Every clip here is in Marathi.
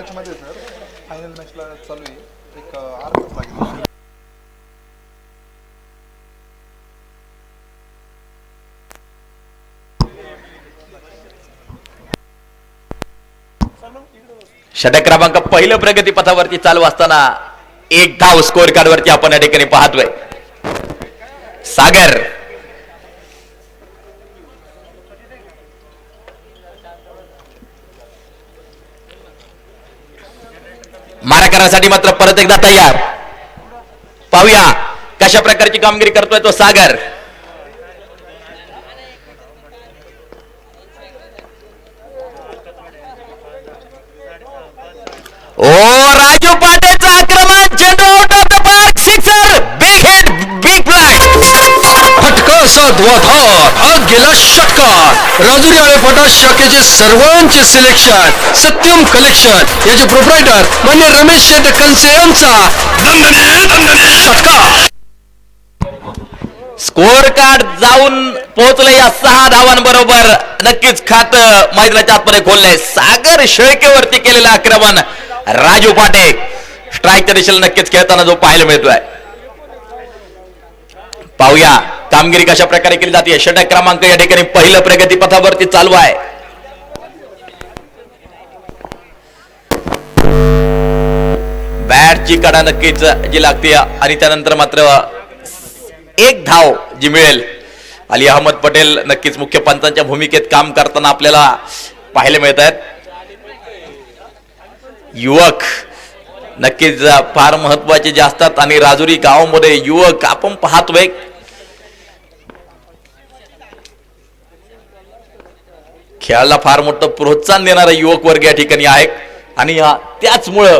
मॅचमध्ये सर फायनल मॅचला चालू आहे एक अर्धाच लागेल. षटक क्रमांक पहिलं प्रगती पथावरती चालू असताना एक धाव स्कोर कार्ड वरती आपण या ठिकाणी पाहतोय. सागर मारा करण्यासाठी मात्र परत एकदा तयार. पाहूया कशा प्रकारची कामगिरी करतोय तो सागर. ओ राजू पाटेचं आक्रमण, चेंडू out of the park, sixer, big hit, big fly. फटका असा धुआधार हा गेला षटकार. राजुरी आळेफाटा शाखेचे सर्वांचे सिलेक्शन सत्यम कलेक्शन याचे प्रोप्रायटर मान्य रमेश शेठ कलसे यांचा दणदणीत षटकार. स्कोर कार्ड जाऊन पोहोचले या 6 धावांबरोबर. नक्कीच खात मैदानाच्या आतमध्ये खोललंय. सागर शेळकेवरती केलेलं आक्रमण राजू पाटे स्ट्राईकच्या दिशेला नक्कीच खेळताना जो पाहायला मिळतोय. पाहूया कामगिरी कशा प्रकारे केली जाते. षटक क्रमांक या ठिकाणी पहिलं प्रगती पथावरती चालू आहे. बॅटची कडा नक्कीच जी लागते आणि त्यानंतर मात्र एक धाव जी मिळेल. अली अहमद पटेल नक्कीच मुख्य पंचांच्या भूमिकेत काम करताना आपल्याला पाहायला मिळत आहेत. युवक नक्कीच फार महत्वाचे जे असतात आणि राजुरी गावामध्ये युवक आपण पाहतोय. खेळाला फार मोठं प्रोत्साहन देणारा युवक वर्ग या ठिकाणी आहे आणि त्याचमुळं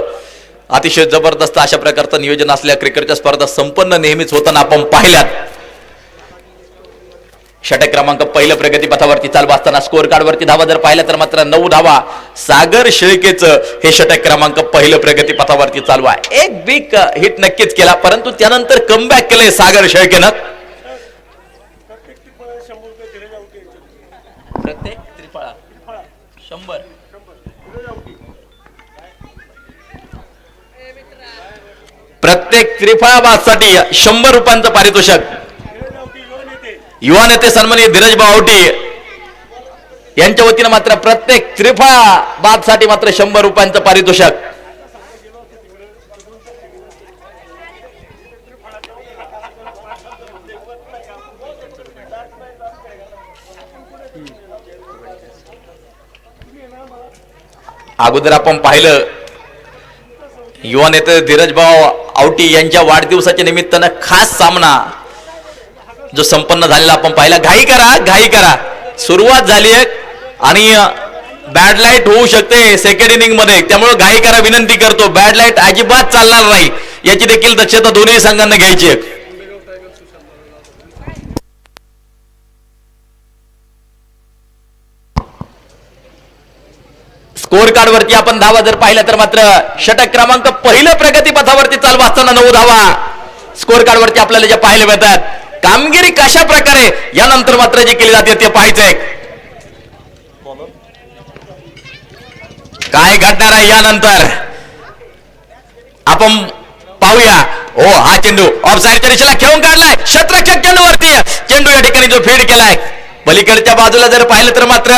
अतिशय जबरदस्त अशा प्रकारचं नियोजन असलेल्या क्रिकेटच्या स्पर्धा संपन्न नेहमीच होताना आपण पाहिल्यात. षटक क्रमांक पहिलं प्रगती पथावरती चालू असताना स्कोर कार्ड वरती धावा जर पाहिल्या तर मात्र 9 धावा सागर शेळकेचं हे षटक क्रमांक पहिलं प्रगती पथावरती चालू आहे. एक बिग हिट नक्कीच केला परंतु त्यानंतर कमबॅक केलंय सागर शेळकेनं. प्रत्येक त्रिफळा 100 प्रत्येक त्रिफळाबादसाठी 100 रुपयांचं पारितोषिक. युवा नेते सन्माननीय धीरजभाऊ आवटी यांच्या वतीनं मात्र प्रत्येक त्रिफळाबादसाठी मात्र 100 रुपयांचं पारितोषिक. अगोदर आपण पाहिलं युवा नेते धीरजभाऊ आवटी यांच्या वाढदिवसाच्या निमित्तानं खास सामना जो संपन्न झालेला आपण पाहिला. घाई करा सुरुवात झाली आहे आणि बॅड लाईट होऊ शकते सेकंड इनिंग मध्ये, त्यामुळे घाई करा विनंती करतो. बॅड लाईट अजिबात चालणार नाही याची देखील दक्षता दोन्ही संघांना घ्यायची आहे. स्कोर कार्ड वरती आपण धावा जर पाहिल्या तर मात्र षटक क्रमांक पहिलं प्रगती पथावरती चालू असताना 9 धावा स्कोर कार्ड वरती आपल्याला जे पाहायला मिळतात. कामगिरी कशा प्रकारे यानंतर मात्र जे केली जाते ते पाहायचंय. काय घडणार आहे यानंतर आपण पाहूया. हो हा चेंडू ऑफसाईडच्या दिशेला खेळून काढलाय. शत्रक्षक चेंडू वरती चेंडू या ठिकाणी जो फीड केलाय. पलीकडच्या बाजूला जर पाहिलं तर मात्र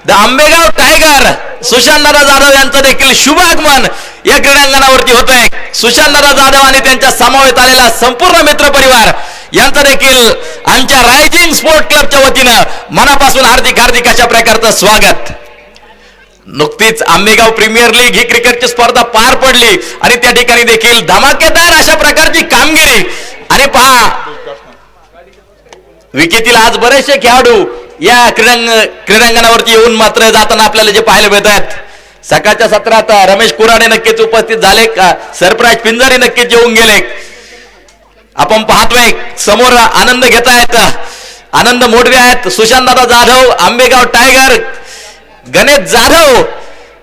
द आंबेगाव टायगर सुशांतदादा जाधव यांचं देखील शुभ आगमन या क्रीडांगणावरती होत आहे. सुशांतदादा जाधव आणि त्यांच्या समवेत आलेला संपूर्ण मित्र परिवार यांचं देखील आमच्या रायझिंग स्पोर्ट क्लबच्या वतीनं मनापासून हार्दिक अशा प्रकारचं स्वागत. नुकतीच आंबेगाव प्रीमियर लीग ही क्रिकेटची स्पर्धा पार पडली आणि त्या ठिकाणी देखील धमाकेदार अशा प्रकारची कामगिरी. आणि पहा विकेतील आज बरेचसे खेळाडू या क्रीडांगणावरती येऊन मात्र जाताना आपल्याला जे पाहायला मिळतात. सकाळच्या सत्रात रमेश कुराडे नक्कीच उपस्थित झाले. सरप्राईज पिंजारी नक्कीच येऊन गेले. आपण पाहतोय समोर आनंद घेत आहेत. आनंद मोडवे आहेत. सुशांतदादा जाधव आंबेगाव टायगर गणेश जाधव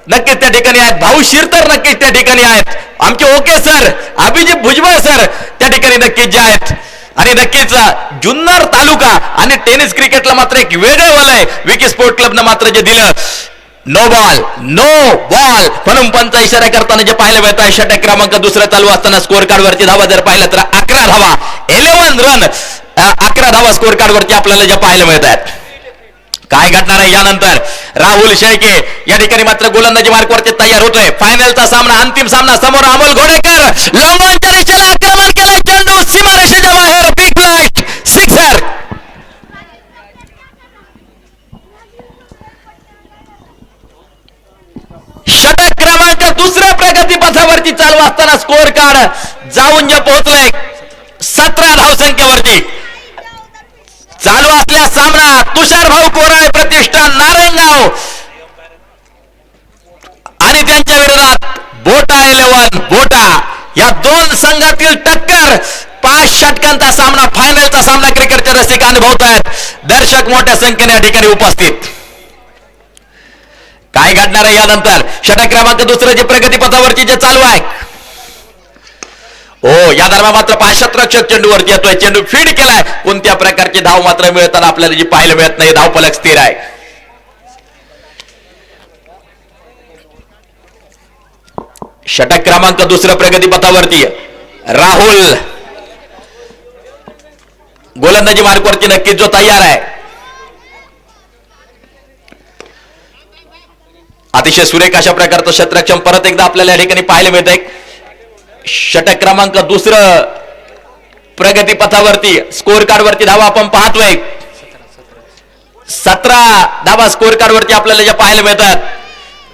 नक्कीच त्या ठिकाणी आहेत. भाऊ शिरतर नक्कीच त्या ठिकाणी आहेत. आमचे okay sir Abhijit Bhujbal sir त्या ठिकाणी नक्कीच जे आहेत. आणि नक्कीच जुन्नर तालुका आणि टेनिस क्रिकेटला मात्र एक वेगळं वलय विकी स्पोर्ट क्लबनं मात्र जे दिलं नो बॉल म्हणून पंच इशारा करताना जे पाहायला मिळत आहे षटक क्रमांक दुसरा चालू असताना स्कोर कार्ड वरती धावा जर पाहिलं तर 11 धावा 11 रन 11 धावा स्कोर कार्ड वरती आपल्याला जे पाहायला मिळत आहेत. काय घडणार आहे यानंतर राहुल शेळके या ठिकाणी मात्र गोलंदाजी मार्कवरती तयार होतोय. फायनलचा सामना अंतिम सामना समोर अमोल घोडेकर लॉंगॉनच्या दिशेला आक्रमण केलं चेंडू सीमारेषेच्या बाहेर बिग फ्लॅट सिक्सर. षटक क्रमांक दुसऱ्या प्रगती पथावरती चालू असताना स्कोर कार्ड जाऊन जे पोहोचलंय 17 धावसंख्येवरती. चालू असल्या सामना तुषार भाऊ कोराळे प्रतिष्ठान नारायणगाव आणि त्यांच्या विरोधात बोटा 11 बोटा या दोन संघातील टक्कर. 5 षटकांचा सामना फायनलचा सामना क्रिकेटचे रसिक अनुभवत आहेत. दर्शक मोठ्या संख्येने या ठिकाणी उपस्थित. काय घडणार आहे यानंतर षटक क्रमांक दुसरं जे प्रगती पथावरती जे चालू आहे. या दरम्यान मात्र पाशत्रक्षक चेंडूवरती येतोय. चेंडू फीड केलाय. कोणत्या प्रकारची धाव मात्र मिळताना आपल्याला जी पाहायला मिळत नाही. धावफलक स्थिर आहे. षटक क्रमांक दुसरं प्रगती पथावरती राहुल गोलंदाजी मार्कवरती नक्कीच जो तयार आहे. अतिशय सुरेख अशा प्रकारचं क्षेत्ररक्षण परत एकदा आपल्याला या ठिकाणी पाहायला मिळत आहे. षटक क्रमांक दुसरं प्रगती पथावरती स्कोर कार्ड वरती धावा आपण पाहतोय. 17 धावा स्कोर कार्ड वरती आपल्याला ज्या पाहायला मिळतात.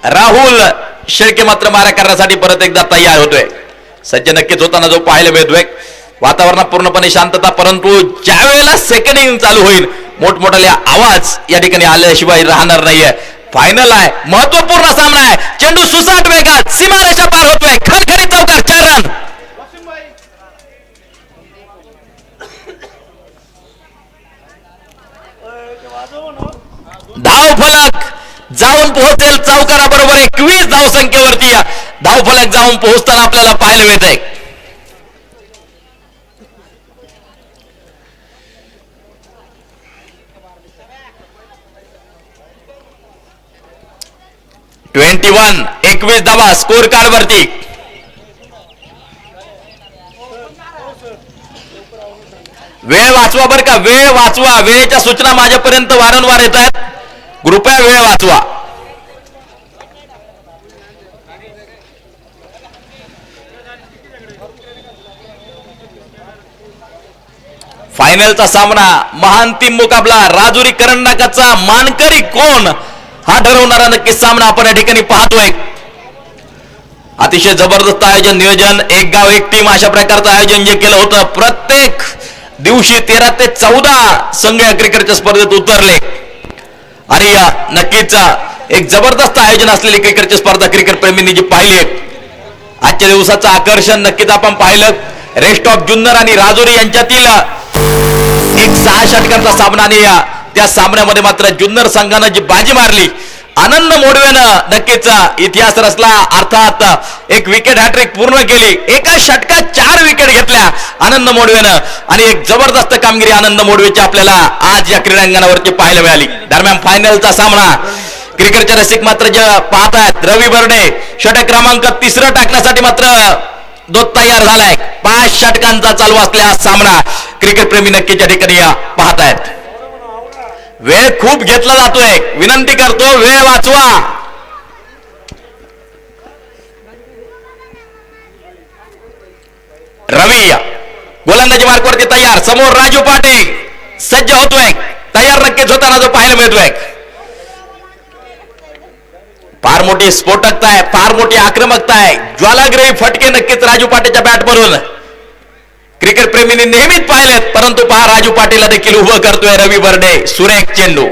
राहुल शेळके मात्र मारा करण्यासाठी परत एकदा तयार होतोय. सज्ज नक्कीच होताना जो पाहायला मिळतोय. वातावरणात पूर्णपणे शांतता, परंतु ज्या वेळेला सेकंड इनिंग चालू होईल मोठमोठाले आवाज या ठिकाणी आल्याशिवाय राहणार नाहीये. फायनल आहे, महत्वपूर्ण सामना आहे. चेंडू सुसाट वेगात सीमारेषा पार होतोय. खणखणीत चौकार 4 रन. धावफलक जाऊन पोहोचेल चौकाराबरोबर 21 धावसंख्येवरती. धावफलक जाऊन पोहोचताना आपल्याला पाहायला मिळत आहे. वन 21 धावा स्कोर कार्ड वरती. वेळ वाचवा बर का, वेळ वाचवा. वेळेच्या सूचना माझ्यापर्यंत वारंवार येत आहेत. कृपया वेळ वाचवा. फायनलचा सामना, महाअंतिम मुकाबला, राजुरी करंडकाचा मानकरी कोण हा ठरवणारा नक्कीच सामना आपण या ठिकाणी पाहतोय. अतिशय जबरदस्त आयोजन, नियोजन, एक गाव एक टीम अशा प्रकारचं आयोजन जे केलं होतं. प्रत्येक दिवशी 13 ते 14 संघ या क्रिकेटच्या स्पर्धेत उतरले आणि नक्कीच एक जबरदस्त आयोजन असलेली क्रिकेटची स्पर्धा क्रिकेट प्रेमींनी जी पाहिली. आजच्या दिवसाचं आकर्षण नक्कीच आपण पाहिलं. रेस्ट ऑफ जुन्नर आणि राजुरी यांच्यातील एक 6 षटकांचा सामना आणि त्या सामन्यामध्ये मात्र जुन्नर संघानं जी बाजी मारली, आनंद मोडवेनं नक्कीच इतिहास रचला. अर्थात एक विकेट हॅट्रिक पूर्ण केली. एका षटकात 4 विकेट घेतल्या आनंद मोडवेनं आणि एक जबरदस्त कामगिरी आनंद मोडवेची आपल्याला आज या क्रीडांगणावरती पाहायला मिळाली. दरम्यान फायनलचा सामना क्रिकेटचे रसिक मात्र जे पाहतात, रवी बर्डे षटक क्रमांक 3 टाकण्यासाठी मात्र तो तयार झालाय. 5 षटकांचा चालू असलेला हा सामना क्रिकेट प्रेमी नक्कीच या ठिकाणी पाहतायत. वेळ खूप घेतला जातोय. विनंती करतो वेळ वाचवा. रवी गोलंदाजी मार्कवरती तयार. समोर राजू पाटील सज्ज होतोय. तयार नक्कीच होताना जो पाहायला मिळतोय. फार मोठी स्फोटकता आहे, फार मोठी आक्रमकता आहे. ज्वालाग्रही फटके नक्कीच राजू पाटीलच्या बॅट भरून क्रिकेट प्रेमींनी नेहमीच पाहिलेत. परंतु पहा राजू पाटीलला देखील उभं करतोय रवी बर्डे. सुरेख चेंडू.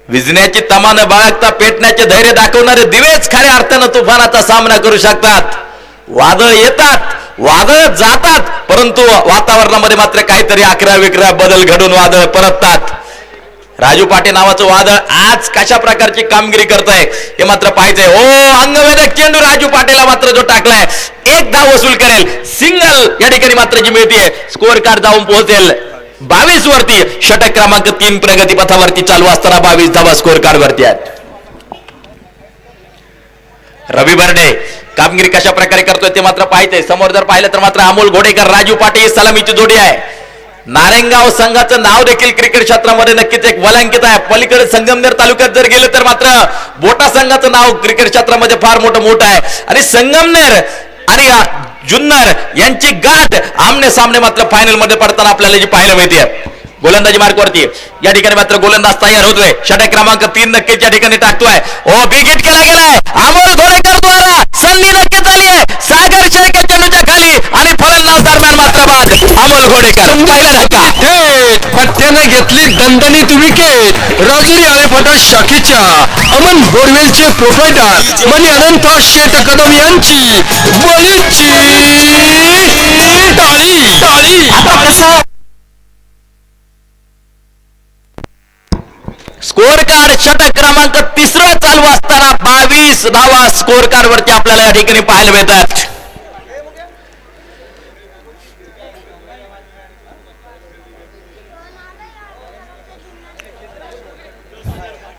विजण्याची तमान बाळगता पेटण्याचे धैर्य दाखवणारे दिवेच खऱ्या अर्थानं तुफानाचा सामना करू शकतात. वादळ येतात, वादळ जातात, परंतु वातावरणामध्ये मात्र काहीतरी 11-11 बदल घडून वादळ परततात. राजू पाटील नावाचं वादळ आज कशा प्रकारची कामगिरी करतंय हे मात्र पाहायचंय. अंगवेदक चेंडू राजू पाटीलला मात्र जो टाकलाय 1 धाव वसूल करेल. सिंगल या ठिकाणी मात्र जी मिळते. स्कोर कार्ड जाऊन पोहोचेल 22 वरती. षटक क्रमांक 3 प्रगती पथावरती चालू असताना 22 धावा स्कोर कार्ड वरती आहेत. रवी बर्डे कामगिरी कशा प्रकारे करतोय ते मात्र पाहिजे. समोर जर पाहिलं तर मात्र अमोल घोडेकर राजू पाटे ही सलामीची जोडी आहे. नारायणगाव संघाचं नाव देखील क्रिकेट क्षेत्रामध्ये नक्कीच एक वलांकित आहे. पलीकडे संगमनेर तालुक्यात जर गेले तर मात्र बोटा संघाचं नाव क्रिकेट क्षेत्रामध्ये फार मोठं आहे. आणि संगमनेर आणि जुन्नर यांची गाठ आमने सामने मात्र फायनल मध्ये पडताना आपल्याला जी पाहायला मिळते. गोलंदाजी मार्कवरती या ठिकाणी मात्र गोलंदाज तयार होतोय. षटक क्रमांक 3 नक्कीच या ठिकाणी टाकतोय. ओ बिग हिट केला गेलाय. अमोल घोडेकर द्वारा संधी नक्कीच आली आहे. सागर शेळके चेंडूच्या खाली आणि फलंदाज दरम्यान मात्र बाद अमोल घोडेकर पहिला धक्का. थेट पट्ट्याने घेतली दणदणीत विकेट. राजुरी आळेफाटा शाखेच्या अमन बोरवेलचे प्रोप्रायटर मनी अनंत शेठ कदम यांची बलीची टाळी. स्कोर कार्ड षटक क्रमांक 3 चालू असताना 22 धावा स्कोर कार्ड वरती आपल्याला या ठिकाणी पाहायला मिळतात.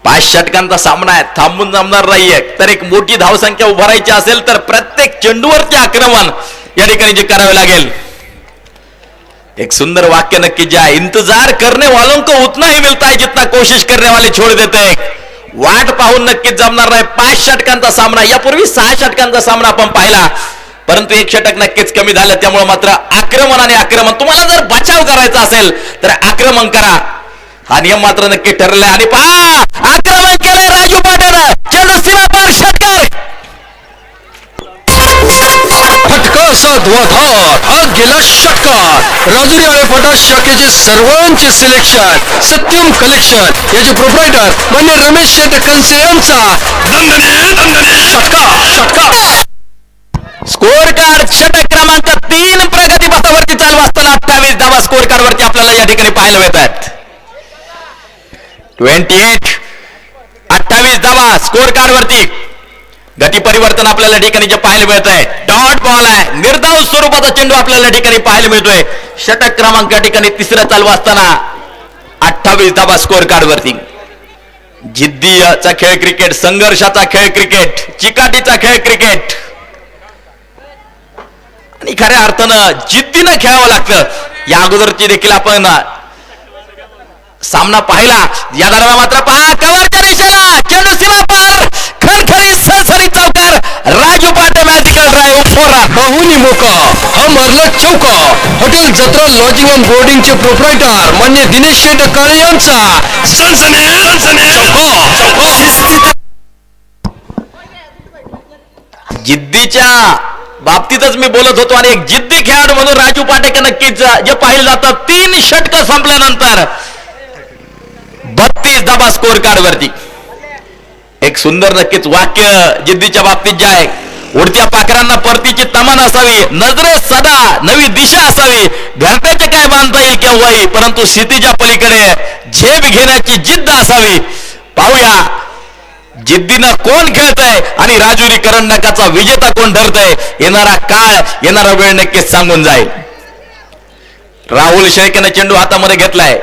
पाच षटकांचा सामना आहे. थांबून जमणार नाहीये. तर एक मोठी धावसंख्या उभारायची असेल तर प्रत्येक चेंडूवरती आक्रमण या ठिकाणी जे करावे लागेल. एक सुंदर वाक्य नक्की जे आहे, इंतजार करने वालों को उतना ही मिलता है जितना कोशिश करने वाले छोड़ देते हैं. वाट पाहून नक्कीच जमणार नाही. 5 षटकांचा सामना. यापूर्वी 6 षटकांचा सामना आपण पाहिला, परंतु एक षटक नक्कीच कमी झालं. त्यामुळे मात्र आक्रमण आणि आक्रमण. तुम्हाला जर बचाव करायचा असेल तर आक्रमण करा, हा नियम मात्र नक्की ठरलाय. आणि पहा आक्रमण केलंय राजू पाटेनं. चेंडू सीमा पार षटक. फटका असा धुआधार हा गेला षटकार. राजुरी आळेफाटा शाखेचे सर्वांचे सिलेक्शन सत्यम कलेक्शन याचे प्रोप्रायटर मान्य रमेश शेठ कनसे यांचा षटकार. स्कोर कार्ड षटक क्रमांक 3 प्रगती पथावरती चालू असताना 28 धावा स्कोर कार्ड वरती आपल्याला या ठिकाणी पाहायला मिळतात. 28 धावा स्कोर कार्ड वरती. गती परिवर्तन आपल्याला या ठिकाणी जे पाहायला मिळत आहे. डॉट बॉल आहे. निर्धाव स्वरूपाचा चेंडू आपल्याला या ठिकाणी पाहायला मिळतोय. षटक क्रमांक या ठिकाणी 3 चालू असताना 28 धावा स्कोर कार्ड वरती. जिद्दीचा खेळ क्रिकेट, संघर्षाचा खेळ क्रिकेट, चिकाटीचा खेळ क्रिकेट आणि खऱ्या अर्थानं जिद्दीनं खेळावं लागतं. या अगोदरची देखील आपण सामना पाहिला. या दरम्यान मात्र पहा कव्हरच्या दिशेला चेंडू सीमा पार. खणखणीत सरसरीत चौकार. राजू पाटे मॅजिकल ड्राईव्ह फोरा. बहुनी मोका हा मारला चौका. हॉटेल जत्रा लॉजिंग अँड बोर्डिंगचे प्रोप्रायटर मान्य दिनेश शेठ काळे यांचा जिद्दीच्या बाबतीतच मी बोलत होतो. आणि एक जिद्दी खेळाडू म्हणून राजू पाटे नक्कीच जे पाहिलं जातं. 3 षटक संपल्यानंतर 32 धावा स्कोर कार्ड वरती. एक सुंदर नक्कीच वाक्य जिद्दीच्या बाबतीत जे आहे. उडत्या पाखरांना परतीची तमान असावी. नजरेत सदा नवी दिशा असावी. घरट्याचे काय बांधता येईल केव्हाही, परंतु स्थितीच्या पलीकडे झेप घेण्याची जिद्द असावी. पाहूया जिद्दीनं कोण खेळतंय आणि राजुरी करंडकाचा विजेता कोण ठरतंय. येणारा काळ, येणारा वेळ नक्कीच सांगून जाईल. राहुल शेळकेनं चेंडू हातामध्ये घेतलाय.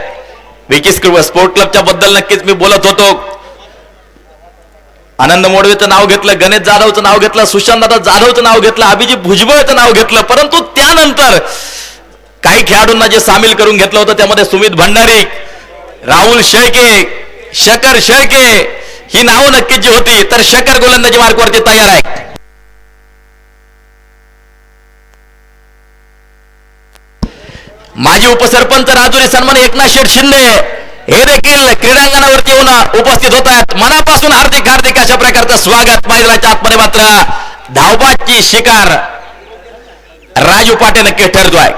विकीस स्पोर्ट क्लबच्या बद्दल नक्कीच मी बोलत होतो. आनंद मोडवेचं नाव घेतलं, गणेश जाधवचं नाव घेतलं, सुशांतदादा जाधवचं नाव घेतलं, अभिजित भुजबळचं नाव घेतलं, परंतु त्यानंतर काही खेळाडूंना जे सामील करून घेतलं होतं त्यामध्ये सुमित भंडारी, राहुल शेळके, शकर शेळके ही नावं नक्कीच जी होती. तर शकर गोलंदाजी मार्कवरती तयार आहे. माजी उपसरपंच राजुरी सन्मान एकनाथ शेठ शिंदे हे देखील क्रीडांगणावरती येऊन उपस्थित होत आहेत. मनापासून हार्दिक हार्दिक अशा प्रकारचं स्वागत. मैदानाच्या आतमध्ये मात्र धावबाची शिकार राजू पाटे नक्की ठरतोय.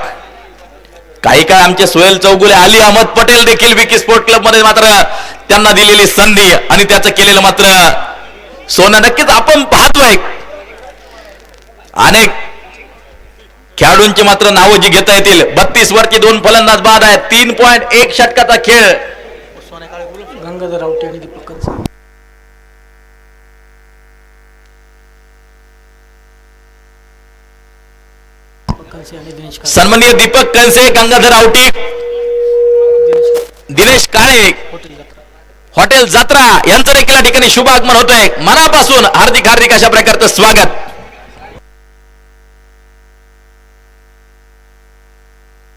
काही काळ आमचे सोहेल चौगुले, अली अहमद पटेल देखील विकी स्पोर्ट क्लब मध्ये मात्र त्यांना दिलेली संधी आणि त्याचं केलेलं मात्र सोनं नक्कीच आपण पाहतोय. अनेक खेळाडूंची मात्र नावं जी घेता येतील. 32 वरती 2 फलंदाज बाद आहेत. 3.1 षटकाचा खेळ. गंगाधर रावटे आणि दीपक कंसे. सन्माननीय दीपक कंसे, गंगाधर आवटी, दिनेश काळे, हॉटेल जत्रा यांचं देखील या ठिकाणी शुभ आगमन होतोय. मनापासून हार्दिक हार्दिक अशा प्रकारचं स्वागत.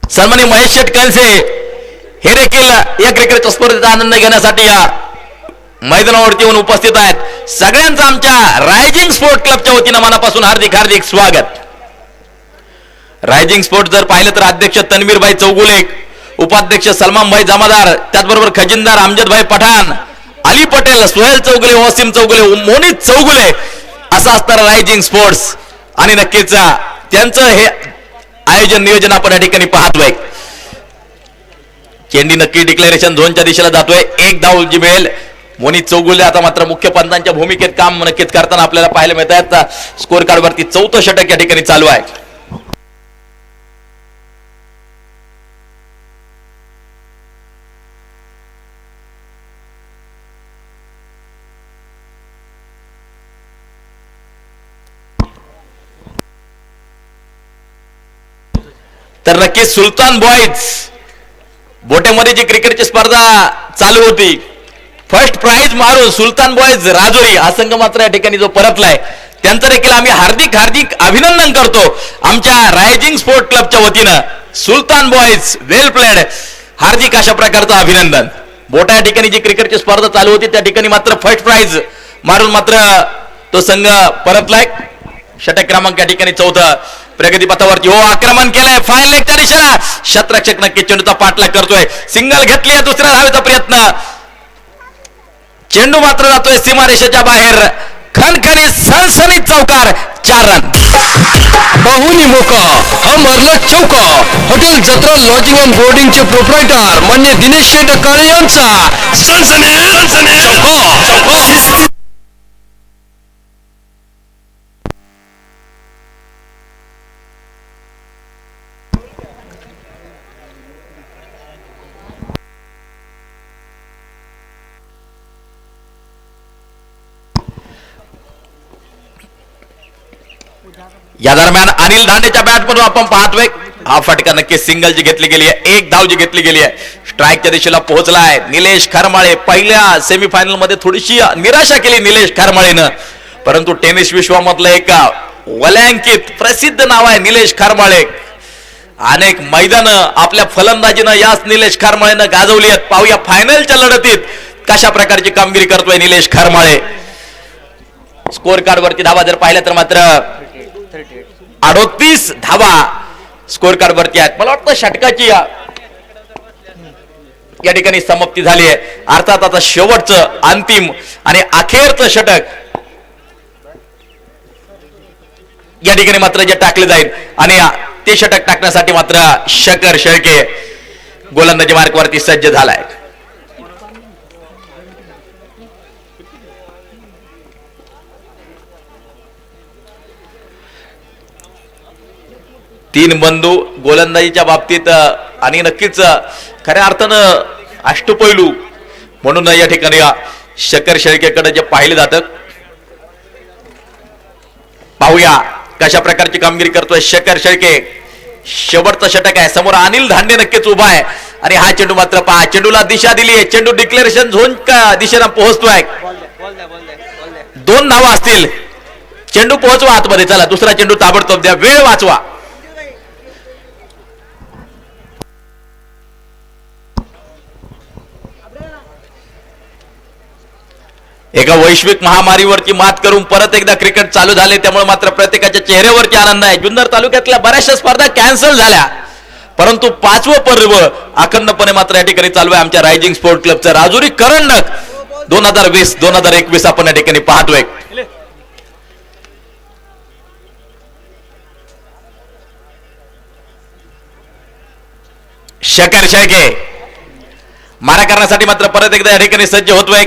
सन्माननीय महेश शेट कळसे हे देखील या क्रिकेटच्या स्पर्धेचा आनंद घेण्यासाठी या मैदानावरती येऊन उपस्थित आहेत. सगळ्यांचं आमच्या रायझिंग स्पोर्ट क्लबच्या वतीनं मनापासून हार्दिक हार्दिक स्वागत. रायझिंग स्पोर्ट जर पाहिलं तर अध्यक्ष तन्वीरभाई चौगुले, उपाध्यक्ष सलमानभाई जमादार, त्याचबरोबर खजिनदार अमजदभाई पठाण, अली पटेल, सोहेल चौगुले, वसीम चौगुले, मोनित चौगुले असं असणारं रायझिंग स्पोर्ट्स. आणि नक्कीच त्यांचं हे आयोजन नियोजन आपण या ठिकाणी पाहतोय. चेंडी नक्की डिक्लेरेशन झोनच्या दिशेला जातोय. एक धाव जी मिळेल. मोनित चौगुले आता मात्र मुख्य पंतांच्या भूमिकेत काम नक्कीच करताना आपल्याला पाहायला मिळत आहेत. स्कोर कार्ड वरती 4थं षटक या ठिकाणी चालू आहे. तर नक्कीच सुलतान बॉयज बोटेमध्ये जी क्रिकेटची स्पर्धा चालू होती, फर्स्ट प्राइज मारून सुलतान बॉयज राजुरी हा संघ मात्र या ठिकाणी जो परतलाय त्यांचं देखील आम्ही हार्दिक हार्दिक अभिनंदन करतो आमच्या रायझिंग स्पोर्ट क्लबच्या वतीनं. सुलतान बॉयज वेल प्लेड, हार्दिक अशा प्रकारचं अभिनंदन. बोटा या ठिकाणी जी क्रिकेटची स्पर्धा चालू होती त्या ठिकाणी मात्र फर्स्ट प्राइज मारून मात्र तो संघ परतलाय. षटक क्रमांक या ठिकाणी 4थं प्रगती पथावरती. हो, आक्रमण केलंय फायर लेगच्या दिशेला. शतरक्षक नक्की चेंडूचा पाठलाग करतोय. सिंगल घेतली आहे. दुसऱ्या धावेचा प्रयत्न. चेंडू मात्र जातोय सीमारेषेच्या बाहेर. खणखणीत सणसणीत चौकार. 4 रन. पाहुणी मोका हा मारला चौका. हॉटेल जत्रा लॉजिंग अँड बोर्डिंगचे प्रोप्रायटर मान्य दिनेश शेट काळे यांचा चौका. या दरम्यान अनिल दांडेच्या बॅटमधून आपण पाहतोय हा फटका नक्की सिंगल जी घेतली गेली आहे. एक धाव जी घेतली गेली आहे. स्ट्राईकच्या दिशेला पोहोचलाय निलेश खरमाळे. पहिल्या सेमीफायनल मध्ये थोडीशी निराशा केली निलेश खरमाळेनं, परंतु टेनिस विश्वामधलं एक वलयांकित प्रसिद्ध नाव आहे निलेश खरमाळे. अनेक मैदानं आपल्या फलंदाजीनं याच निलेश खरमाळेनं गाजवली आहेत. पाहूया फायनलच्या लढतीत कशा प्रकारची कामगिरी करतोय निलेश खरमाळे. स्कोर कार्ड वरती धावा जर पाहिल्या तर मात्र 38 धावा स्कोर कार्ड वरती आहेत. मला वाटतं षटकाची या ठिकाणी समाप्ती झाली आहे. अर्थात आता शेवटचं अंतिम आणि अखेरचं षटक या ठिकाणी मात्र जे टाकले जाईल आणि ते षटक टाकण्यासाठी मात्र शकर शेळके गोलंदाजी मार्कवरती सज्ज झालाय. तीन बंधू गोलंदाजीच्या बाबतीत आणि नक्कीच खऱ्या अर्थानं अष्टपैलू म्हणून या ठिकाणी शकर शेळकेकडे जे पाहिले जातं. पाहूया कशा प्रकारची कामगिरी करतोय शकर शेळके. शेवटचं षटक आहे. समोर अनिल धांडे नक्कीच उभा आहे आणि हा चेंडू मात्र पहा. चेंडूला दिशा दिली आहे. चेंडू डिक्लेरेशन झोन दिशेला पोहोचतोय. 2 धावा असतील. चेंडू पोहोचवा आतमध्ये. चला दुसरा चेंडू ताबडतोब द्या. वेळ वाचवा. एका वैश्विक महामारीवरती मात करून परत एकदा क्रिकेट चालू झाले, त्यामुळे मात्र प्रत्येकाच्या चेहऱ्यावरती आनंद आहे. जुन्नर तालुक्यातल्या बऱ्याचशा स्पर्धा कॅन्सल झाल्या, परंतु 5वं पर्व अखंडपणे मात्र या ठिकाणी चालू आहे आमच्या रायझिंग स्पोर्ट क्लबचं. राजुरी करंडक 2020-2021 आपण या ठिकाणी पाहतोय. शकर शेळके मारा करण्यासाठी मात्र परत एकदा या ठिकाणी सज्ज होतोय.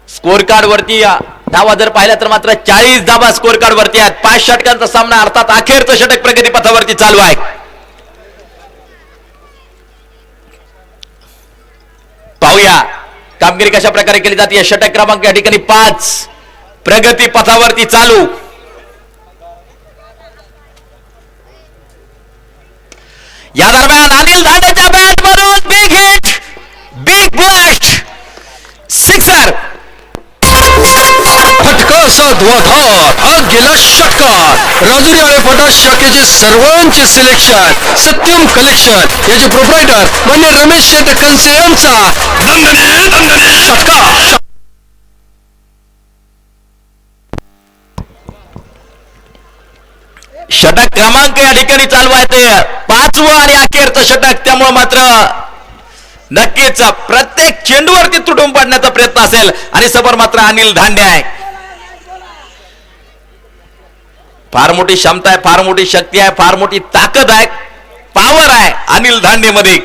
स्कोर कार्ड वरती धावा जर पाहिल्या तर मात्र 40 धावा स्कोर कार्ड वरती आहेत. 5 षटकांचा सामना अर्थात अखेरचं षटक प्रगती पथावरती चालू आहे. पाहूया कामगिरी कशा प्रकारे केली जाते. षटक क्रमांक या ठिकाणी 5 प्रगती पथावरती चालू. या दरम्यान अनिल धांडेच्या बॅट मधून बिग हिट, बिग ब्लास्ट प्रसाद वाठार हा गेला षटकार राजुरी आळेफाटा शाखेचे सर्वांचे सिलेक्शन सत्यम कलेक्शन याचे प्रोप्रायटर मान्य रमेश शेट कलसे यांचा दणदणीत षटकार. षटक क्रमांक या ठिकाणी चालवायचे 5वं आणि अखेरचं षटक, त्यामुळे मात्र नक्कीच प्रत्येक चेंडूवरती तुटून पडण्याचा प्रयत्न असेल आणि समोर मात्र अनिल धांडे आहे. फार मोठी क्षमता आहे, फार मोठी शक्ती आहे, फार मोठी ताकद आहे, पॉवर आहे अनिल धांडे मध्ये.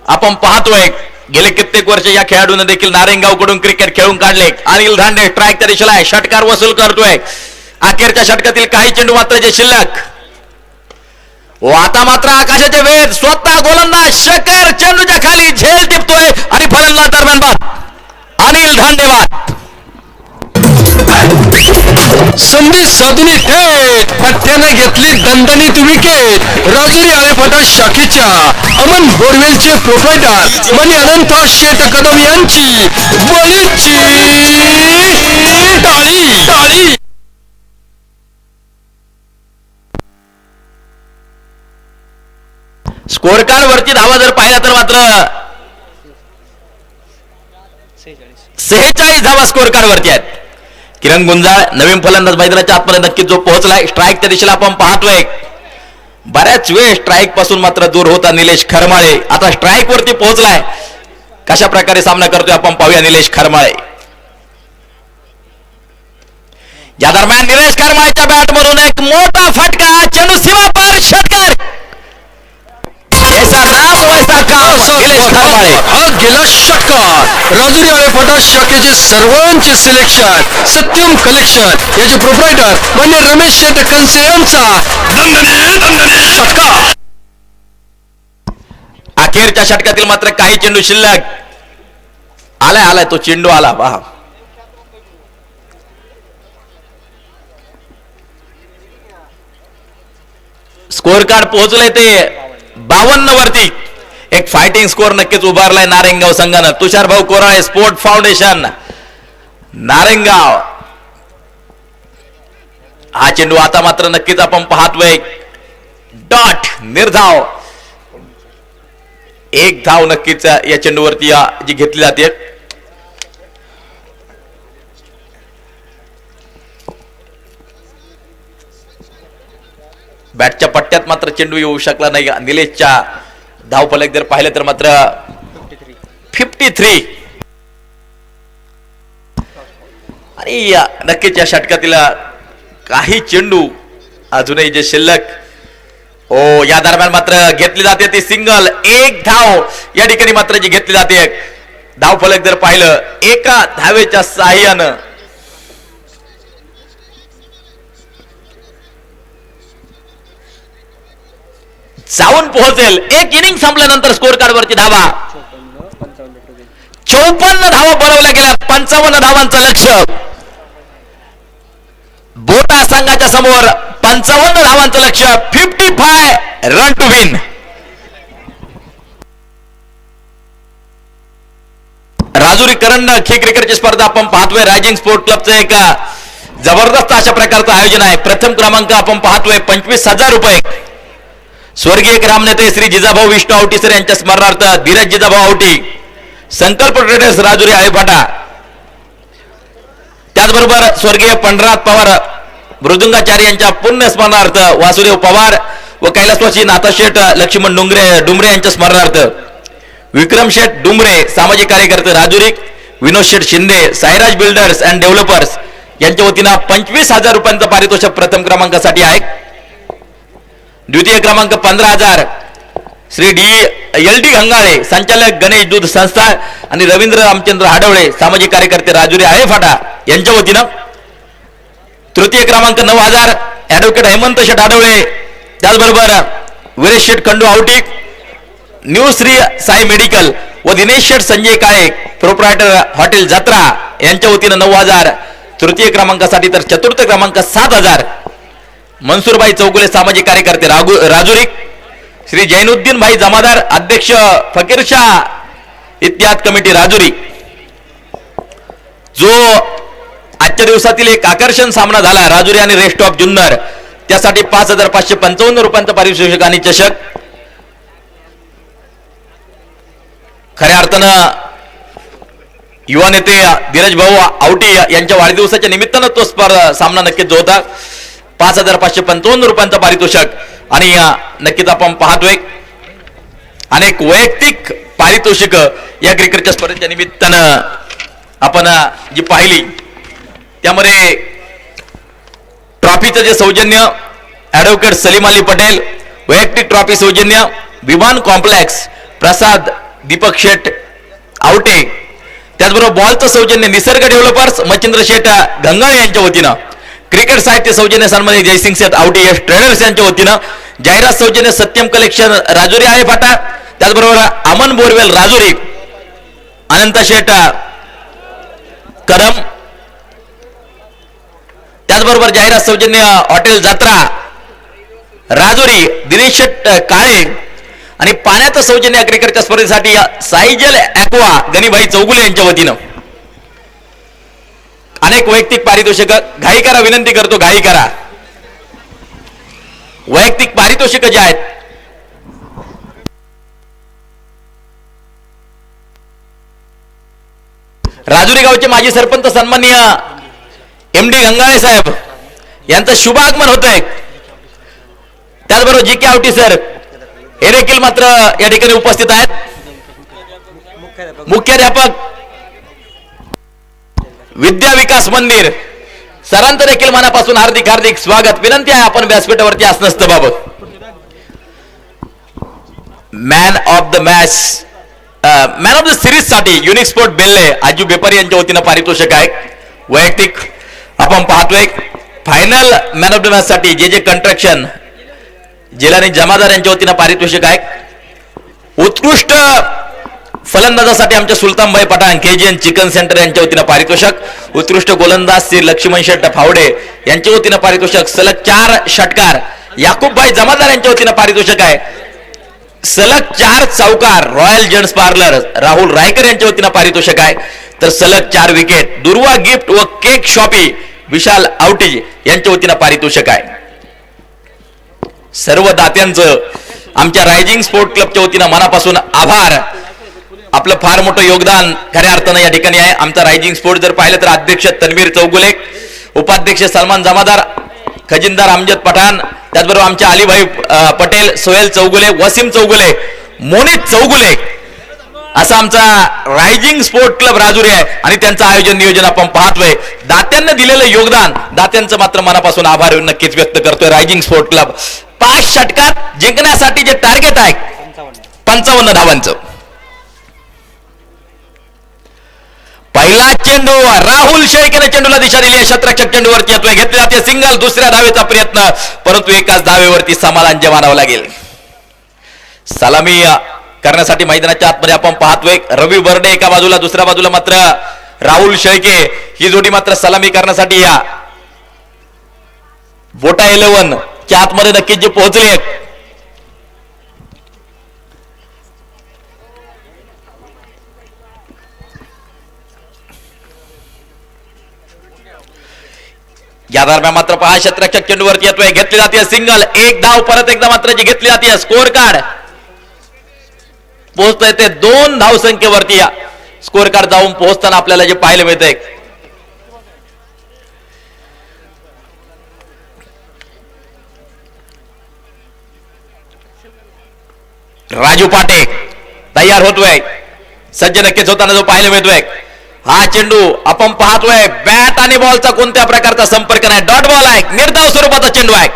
आपण पाहतोय गेले कित्येक वर्ष या खेळाडूने देखील नारायणगावकडून क्रिकेट खेळून काढले. अनिल धांडे स्ट्राईकच्या दिशेला आहे, षटकार वसूल करतोय. अखेरच्या षटकातील काही चेंडू मात्र जे शिल्लक. आता मात्र आकाशाचे वेध, स्वतः गोलंदाज शेखर चेंडूच्या खाली झेल टिपतोय आणि फलंदाज दरम्यान बाद अनिल धांडेवाद. संधी साधून थेट फटक्याने घेतली दणदणीत विकेट. राजुरी आळेफाटा शाखेच्या अमन बोरवेलचे प्रोप्रायटर मान्य अनंत शेठ कदम यांची बळीची टाळी टाळी. स्कोर कार्ड वरती धावा जर पाहिला तर मात्र 46 धावा स्कोर कार्ड वरती आहेत. किरण गुंजाळ नवीन फलंदाज मैदानाच्या आतमध्ये नक्कीच जो पोहोचलाय. स्ट्राईकच्या दिशेला आपण पाहतोय बऱ्याच वेळ स्ट्राईक पासून मात्र दूर होता निलेश खरमाळे. आता स्ट्राईक वरती पोहोचलाय. कशा प्रकारे सामना करतोय आपण पाहूया निलेश खरमाळे. या दरम्यान निलेश खरमाळेच्या बॅट मधून एक मोठा फटका, चेंडू सीमा पार, षटकार. ऐसा नाम वैसा काम निलेश खरमाळे. हा गेला षटकार राजुरी आळेफाटा शाखेचे सर्वांचे सिलेक्शन सत्यम कलेक्शन याचे प्रोप्रायटर मान्य रमेश शेट कलसे यांचा दणदणीत षटकार. अखेरच्या षटकातील मात्र काही चेंडू शिल्लक. आलाय तो चेंडू आला. पहा स्कोर कार्ड पोहोचले ते 52 वरती. एक फायटिंग स्कोर नक्कीच उभारलाय नारायणगाव संघानं. तुषार भाऊ कोराळे स्पोर्ट फाउंडेशन नारायणगाव. हा चेंडू आता मात्र नक्कीच आपण पाहतोय डॉट निर्धाव. एक धाव नक्कीच या चेंडूवरती जी घेतली जाते. बॅटच्या पट्ट्यात मात्र चेंडू येऊ शकला नाही. निलेशच्या धावफलक जर पाहिलं तर मात्र 53. आणि नक्कीच या षटकातील काही चेंडू अजूनही जे शिल्लक. या दरम्यान मात्र घेतली जाते ती सिंगल. एक धाव या ठिकाणी मात्र जी घेतली जाते. धावफलक जर पाहिलं एका धावेच्या साहाय्यानं जाऊन पोहोचेल. एक इनिंग संपल्यानंतर स्कोर कार्ड वरती धावा 54 धावा बनवल्या गेल्या. 55 धावांचं लक्ष बोटा संघाच्या समोर. 55 धावांचं लक्ष. 55 रन टू विन. राजुरी करंडक ही क्रिकेटची स्पर्धा आपण पाहतोय. रायझिंग स्पोर्ट क्लबचं एक जबरदस्त अशा प्रकारचं आयोजन आहे. प्रथम क्रमांक आपण पाहतोय 25,000 रुपये. स्वर्गीय ग्रामनेते श्री जिजाभाऊ विष्णू आवटी सर यांच्या स्मरणार्थ धीरज जिजाभाऊ आवटी संकल्प ट्रेडर्स राजुरी आळेफाटा. त्याचबरोबर स्वर्गीय पंढरात पवार मृदुंगाचार्य यांच्या पुण्य स्मरणार्थ वासुदेव पवार व कैलासवासी नाथाशेठ लक्ष्मण डुमरे यांच्या स्मरणार्थ विक्रम शेठ डुमरे सामाजिक कार्यकर्ते Rajuri, Vinod Sheth Shinde Sairaj builders and developers यांच्या वतीनं 25,000 रुपयांचं पारितोषिक प्रथम क्रमांकासाठी आहे. द्वितीय क्रमांक 15,000 श्री LD घंगाळे संचालक गणेश दूध संस्था आणि रवींद्र रामचंद्र हाडवळे सामाजिक कार्यकर्ते राजुरी आळेफाटा यांच्या वतीनं. तृतीय क्रमांक 9,000 ऍडव्होकेट हेमंत शेठ हाडवळे. त्याचबरोबर वीरेश शेठ खंडू आवटी न्यू श्री साई मेडिकल व दिनेश शेठ संजय काळे प्रोप्रायटर हॉटेल जत्रा यांच्या वतीनं 9,000 तृतीय क्रमांकासाठी. तर चतुर्थ क्रमांक 7,000 मनसूरभाई चौगुले सामाजिक कार्यकर्ते राजुरी, श्री जैनुद्दीन भाई जमादार अध्यक्ष फकीरशाह इत्याद कमिटी राजुरी. जो आजच्या दिवसातील एक आकर्षण सामना झाला राजुरी आणि रेस्ट ऑफ जुन्नर. त्यासाठी 5,555 रुपयांचं पारितोषिक आणि चषक. खऱ्या अर्थानं युवा नेते धीरज भाऊ आवटी यांच्या वाढदिवसाच्या निमित्तानं तो सामना नक्कीच जो होता. 5,555 रुपयांचं पारितोषिक आणि नक्कीच आपण पाहतोय अनेक वैयक्तिक पारितोषिक या क्रिकेटच्या स्पर्धेच्या निमित्तानं आपण जी पाहिली. त्यामध्ये ट्रॉफीचं जे सौजन्य ॲडव्होकेट सलीम अली पटेल, वैयक्तिक ट्रॉफी सौजन्य विमान कॉम्प्लेक्स प्रसाद दीपक शेठ आवटे, त्याचबरोबर बॉलचं सौजन्य निसर्ग डेव्हलपर्स मच्छिंद्र शेठ गंगाळे यांच्या वतीनं, क्रिकेट साहित्य सौजन्य सन्मानित जयसिंग शेठ आवटे यश ट्रेडर्स यांच्या वतीनं, जाहिरात सौजन्य सत्यम कलेक्शन राजुरी आहे फाटा, त्याचबरोबर अमन बोरवेल राजुरी, अनंत शेठ करम, त्याचबरोबर जाहिरात सौजन्य हॉटेल जत्रा राजुरी दिनेश शेठ काळे आणि पाण्याचं सौजन्य क्रिकेटच्या स्पर्धेसाठी साईजल ॲक्वा गणिभाई चौगुले यांच्या वतीनं अनेक वैयक्तिक पारितोषिक. घाई करा, विनंती करतो, घाई करा. वैयक्तिक पारितोषिक जे आहेत राजुरी गावचे माजी सरपंच सन्माननीय MD गंगाळे साहेब यांचं शुभागमन होतंय. त्याचबरोबर जी के आवटी सर हे देखील मात्र या ठिकाणी उपस्थित आहेत. मुख्याध्यापक विद्या विकास मंदिर सरांचं देखील मनापासून हार्दिक हार्दिक स्वागत. विनंती आहे आपण व्यासपीठावरती असं नसतं बाबत. Man of the match, man of the series साठी युनिक स्पोर्ट बेल्ले आजू बेपारी यांच्या वतीनं पारितोषिक आहे. वैयक्तिक आपण पाहतोय final man of the match साठी जे कंट्रॅक्शन जिलानी जमादार यांच्या वतीनं पारितोषिक आहे. उत्कृष्ट फलंदाजासाठी आमच्या सुलतानभाई पठाण KGN चिकन सेंटर यांच्या वतीनं पारितोषिक. उत्कृष्ट गोलंदाज श्री लक्ष्मण शेठ फावडे यांच्या वतीनं पारितोषिक. सलग 4 षटकार याकूबभाई जमादार यांच्या वतीनं पारितोषिक आहे. सलग 4 चौकार royal gents parlour Rahul Raikar यांच्या वतीनं पारितोषिक आहे. तर सलग 4 विकेट दुर्वा गिफ्ट व केक शॉपी विशाल आवटेज यांच्या वतीनं पारितोषिक आहे. सर्व दात्यांचं आमच्या रायझिंग स्पोर्ट क्लबच्या वतीनं मनापासून आभार. आपलं फार मोठं योगदान खऱ्या अर्थानं या ठिकाणी आहे. आमचा रायझिंग स्पोर्ट जर पाहिलं तर अध्यक्ष तन्वीर चौगुले, उपाध्यक्ष सलमान जमादार, खजिनदार अमजद पठाण, त्याचबरोबर आमचे अलीभाई पटेल, सोहेल चौगुले, वसीम चौगुले, मोनित चौगुले असा आमचा रायझिंग स्पोर्ट क्लब राजुरी आहे. आणि त्यांचं आयोजन नियोजन आपण पाहतोय. दात्यांना दिलेलं योगदान, दात्यांचं मात्र मनापासून आभार नक्कीच व्यक्त करतोय रायझिंग स्पोर्ट क्लब. 5 षटकार जिंकण्यासाठी जे टार्गेट आहे 55 धावांचं. पहिला चेंडू राहुल शेळकेने चेंडूला दिशा दिली आहे. क्षेत्ररक्षक चेंडूवरती येतोय, घेतले जाते सिंगल. दुसऱ्या धावेचा प्रयत्न, परंतु एकाच धावेवरती समाधान जे मानावं लागेल. सलामी करण्यासाठी मैदानाच्या आतमध्ये आपण पाहतोय रवी बर्डे एका बाजूला, दुसऱ्या बाजूला मात्र राहुल शेळके. ही जोडी मात्र सलामी करण्यासाठी या बोटा 11 च्या आतमध्ये नक्कीच जे पोहोचले. या दरम्यान मात्र पहा क्षेत्ररक्षक चेंडूवरती येतोय, घेतली जाते सिंगल. एक धाव परत एकदा मात्र जी घेतली जाते. स्कोर कार्ड पोहोचता येते 2 धाव संख्येवरती. या स्कोर कार्ड जाऊन पोहोचताना आपल्याला जे पाहायला मिळतंय राजू पाटे तयार होतोय, सज्ज नक्कीच होताना जो पाहायला मिळतोय. हा चेंडू आपण पाहतोय बॅट आणि बॉलचा कोणत्या प्रकारचा संपर्क नाही, डॉट बॉल आहे, निर्धाव स्वरूपाचा चेंडू आहे.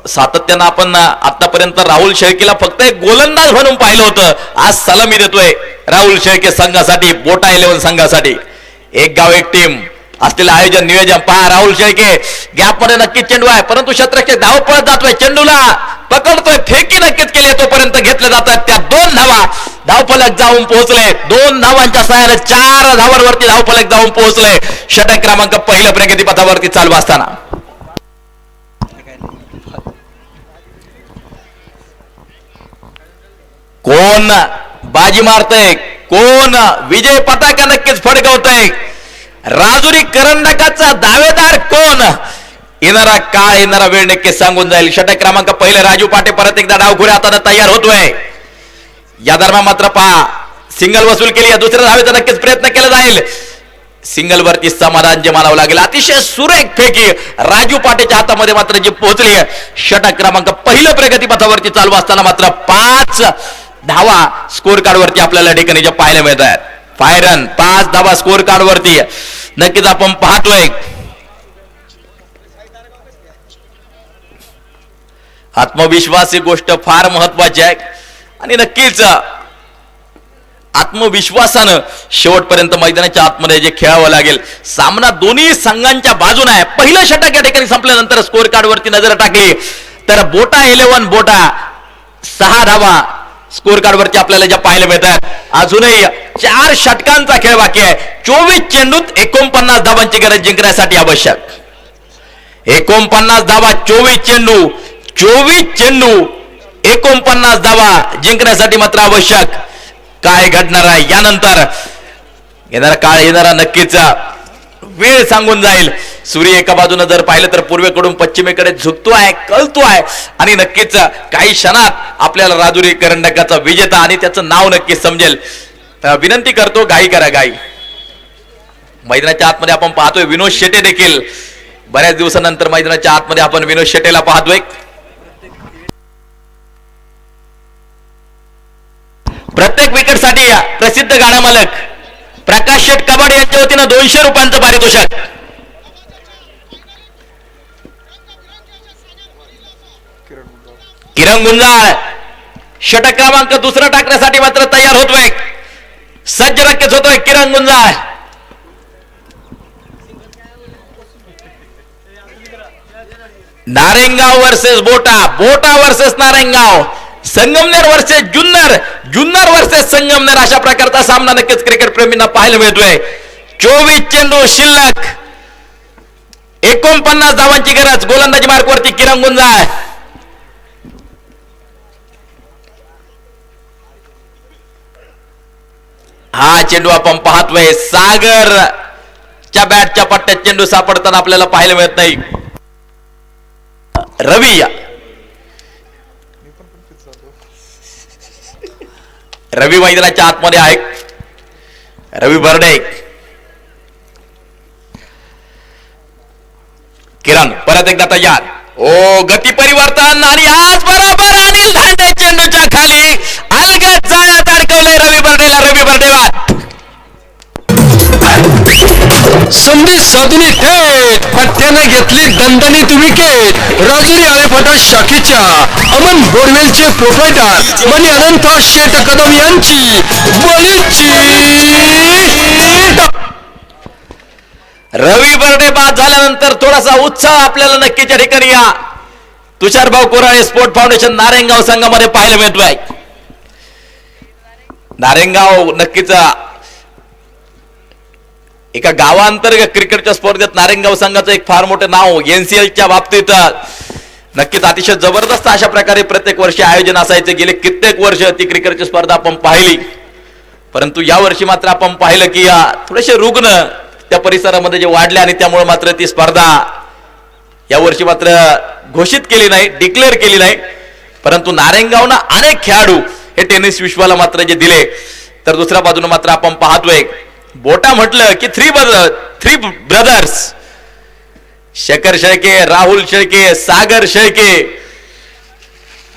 सातत्यानं आपण आतापर्यंत राहुल शेळकेला फक्त एक गोलंदाज म्हणून पाहिलं होतं. आज सलामी देतोय राहुल शेळके संघासाठी, बोटा 11 संघासाठी. एक गाव एक टीम असलेलं आयोजन नियोजन पहा. राहुल शेळके गॅप मध्ये नक्कीच चेंडू आहे, परंतु क्षेत्ररक्षक धाव पळत जातोय, चेंडूला पकडतोय, फेकी नक्कीच केली. तोपर्यंत घेतल्या जातात त्या 2 धावा. धावफलक जाऊन पोहोचले. 2 धावांच्या सहाय्याने 4 धावांवरती धावफलक जाऊन पोहोचले. षटक क्रमांक पहिल्या प्रगतीपथावरती चालू असताना कोण बाजी मारतय, कोण विजय पताका नक्कीच फडकवतय. राजुरी करंडकाचा दावेदार कोण? येणारा काळ येणारा वेळ नक्कीच सांगून जाईल. षटक क्रमांक पहिले राजू पाटे परत एकदा डावखुऱ्या हाताने तयार होतोय. या दरम्यान मात्र पहा सिंगल वसूल केली. दुसऱ्या धावेचा नक्कीच प्रयत्न केला जाईल. सिंगल वरती समाधान जे मानावं लागेल. अतिशय सुरेख फेकी राजू पाटेच्या हातामध्ये मात्र जी पोहोचली. षटक क्रमांक पहिलं प्रगतीपथावरती चालू असताना मात्र 5 धावा स्कोर कार्ड वरती आपल्याला ठिकाणी जे पाहायला मिळत आहेत. 5 रन 5 धावा स्कोर कार्ड वरती नक्कीच आपण पाहतोय. आत्मविश्वास ही गोष्ट फार महत्वाची आहे आणि नक्कीच आत्मविश्वासानं शेवटपर्यंत मैदानाच्या आतमध्ये जे खेळावं लागेल. सामना दोन्ही संघांच्या बाजूने आहे. पहिलं षटक या ठिकाणी संपल्यानंतर स्कोर कार्ड वरती नजर टाकली तर बोटा 11 बोटा 6 धावा स्कोर कार्ड वरती आपल्याला ज्या पाहायला मिळतात. अजूनही 4 षटकांचा खेळ बाकी आहे. 24 चेंडूत 49 धावांची गरज जिंकण्यासाठी आवश्यक. 49 धावा 24 चेंडू 49 धावा जिंकण्यासाठी मात्र आवश्यक. काय घडणार आहे यानंतर येणारा काळ येणारा नक्कीच वेळ सांगून जाईल. सूर्य एका बाजूने जर पाहिलं तर पूर्वेकडून पश्चिमेकडे झुकतोय कळतोय आणि नक्कीच काही क्षणात आपल्याला राजुरी करंडकाचा विजेता आणि त्याचं नाव नक्कीच समजेल. विनंती करतो गाई करा गाई. मैदानाच्या आतमध्ये आपण पाहतोय विनोद शेटे देखील बऱ्याच दिवसानंतर मैदानाच्या आतमध्ये आपण विनोद शेटेला पाहतोय. प्रत्येक विकेट साठी प्रसिद्ध गाडा मालक प्रकाश शेठ कबाड यांच्या वतीनं 200 रुपयांचं पारितोषिक. किरण गुंजाळ षटक क्रमांक दुसरा टाकण्यासाठी मात्र तयार होतोय. सज्ज नक्कीच होतोय किरण Gunjal. Narayangaon versus Bota Bota versus Narengaon Sangamner versus Junnar Junnar versus Sangamner अशा प्रकारचा सामना नक्कीच क्रिकेट प्रेमींना पाहायला मिळतोय. 24 चेंडू शिल्लक 49 धावांची गरज. गोलंदाजी मार्कवरती किरण गुंजाळ. हा चेंडू आपण पाहतोय सागरच्या बॅटच्या पट्ट्यात चेंडू सापडताना आपल्याला पाहायला मिळत नाही. रवी रवी मैदानाच्या आतमध्ये आहे. रवी बर्डे किरण परत एकदा तयार. ओ गती परिवर्तन आणि आज बरोबर अनिल धांडे चेंडूच्या खाली अलगद जाळ्यात अडकवले रवी बर्डेला. रवी बर्डेला संधी साधून थेट पट्ट्याने घेतली दणदणीत विकेट. राजुरी आळेफाटा शाखेच्या अमन बोरवेलचे प्रोप्रायटर मनी अनंत शेठ कदम यांची बळीची. रवी बर्डे बाद झाल्यानंतर थोडासा उत्साह आपल्याला नक्कीच्या ठिकाणी या तुषारभाऊ कोराळे स्पोर्ट फाउंडेशन नारेंगाव संघामध्ये पाहायला मिळतोय. नारेंगाव नक्कीच एका गावांतर्गत क्रिकेटच्या स्पर्धेत नारेंगाव संघाचं एक फार मोठं नाव NCLच्या बाबतीत नक्कीच अतिशय जबरदस्त अशा प्रकारे प्रत्येक वर्षी आयोजन असायचे. गेले कित्येक वर्ष ती क्रिकेटची स्पर्धा आपण पाहिली. परंतु या वर्षी मात्र आपण पाहिलं की थोडेसे रुग्ण त्या परिसरामध्ये जे वाढले आणि त्यामुळे मात्र ती स्पर्धा या वर्षी मात्र घोषित केली नाही डिक्लेअर केली नाही. परंतु नारेंगावनं अनेक खेळाडू हे टेनिस विश्वाला मात्र जे दिले. तर दुसऱ्या बाजूने मात्र आपण पाहतोय बोटा म्हटलं की थ्री ब्रदर्स शेखर शेळके राहुल शेळके सागर शेळके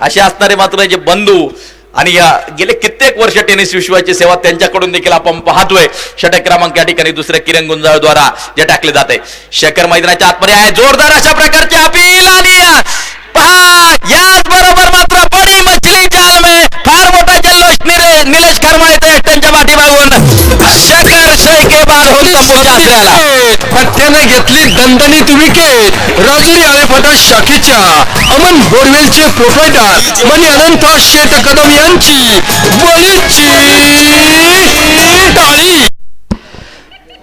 असे असणारे मात्र जे बंधू आणि या गेले कित्येक वर्ष टेनिस विश्वाची सेवा त्यांच्याकडून देखील आपण पाहतोय. षटक क्रमांक या ठिकाणी दुसऱ्या किरण गुंजाळ द्वारा जे टाकले जाते. शेखर मैदानाच्या आतमध्ये आहे. जोरदार अशा प्रकारची अपील आणि याच बरोबर मात्र बडी मछली जाल में फार मोठा जल्लोष निलेश खरमाळे त्यांच्या पाठीमागून शेखर शेळके बाद होऊन संपवले. पट्ट्याने घेतली दणदणीत विकेट. राजुरी आळेफाटा शाखेच्या अमन बोरवेलचे प्रोप्रायटर मनी अनंत शेठ कदम यांची बळीची टाळी.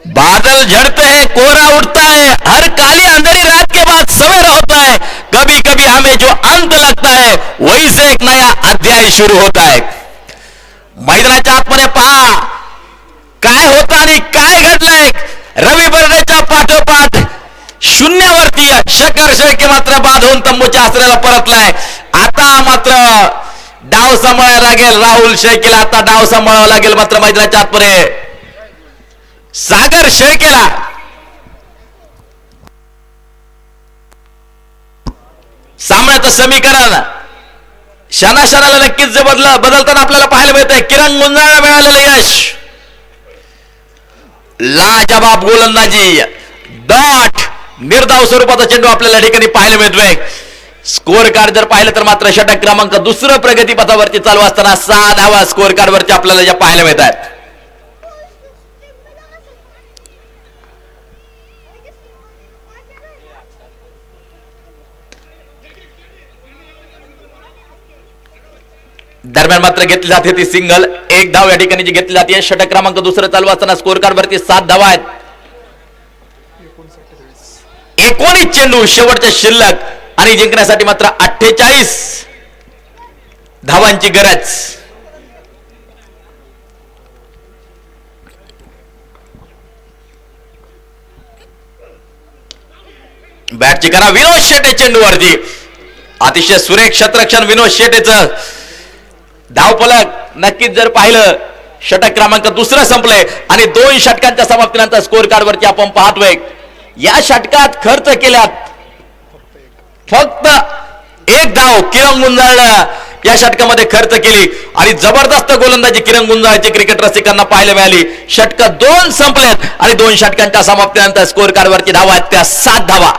बादल झड़ते हैं कोहरा उठता है हर काली अंधेरी रात के बाद सवेरा होता है. कभी कभी हमें जो अंत लगता है वही से एक नया अध्याय शुरू होता है. मैदानाच्या आतमध्ये पहा शेखर शेळके मात्र बांधून तंबूच्या आसऱ्याला परतलाय. आता मात्र डाव सांभाळायला लागेल राहुल शेळकेला. आता डाव सांभाळावा लागेल मात्र मैदानाच्या आतमध्ये सागर शेळकेला. सामन्याचं समीकरण क्षणाक्षणाला नक्कीच बदलताना आपल्याला पाहायला मिळतंय. किरण गुंजाळला मिळालेलं यश. लाजबाब गोलंदाजी, डॉट, निर्धाव स्वरूपाचा चेंडू आपल्याला ठिकाणी पाहायला मिळतोय. स्कोअर कार्ड जर पाहिलं तर मात्र षटक क्रमांक दुसरं प्रगतीपथावरती चालू असताना 6 धावा स्कोअर कार्ड वरती आपल्याला ज्या पाहायला मिळतात. दरम्यान मात्र घेतली जाते ती सिंगल. 1 धाव या ठिकाणी जी घेतली जाते. षटक क्रमांक दुसरं चालू असताना स्कोअर कार्ड वरती 7 धावा आहेत. 19 चेंडू शेवटच्या शिल्लक आणि जिंकण्यासाठी मात्र 48 धावांची गरज. बॅटची करा विनोद शेटे चेंडूवरती. अतिशय सुरेख क्षेत्ररक्षण विनोद शेटेचं. धावफलक नक्कीच जर पाहिलं षटक क्रमांक दुसरं संपलंय आणि 2 षटकांच्या समाप्तीनंतर स्कोअर कार्ड वरती आपण पाहतोय या षटकात खर्च केल्यात फक्त 1 धाव किरण गुंजाळला या षटकामध्ये खर्च केली आणि जबरदस्त गोलंदाजी किरण गुंजाळची क्रिकेट रसिकांना पाहायला मिळाली. षटक 2 संपल्यात आणि 2 षटकांच्या समाप्तीनंतर स्कोअर कार्ड वरती धावा आहेत त्या 7 धावा.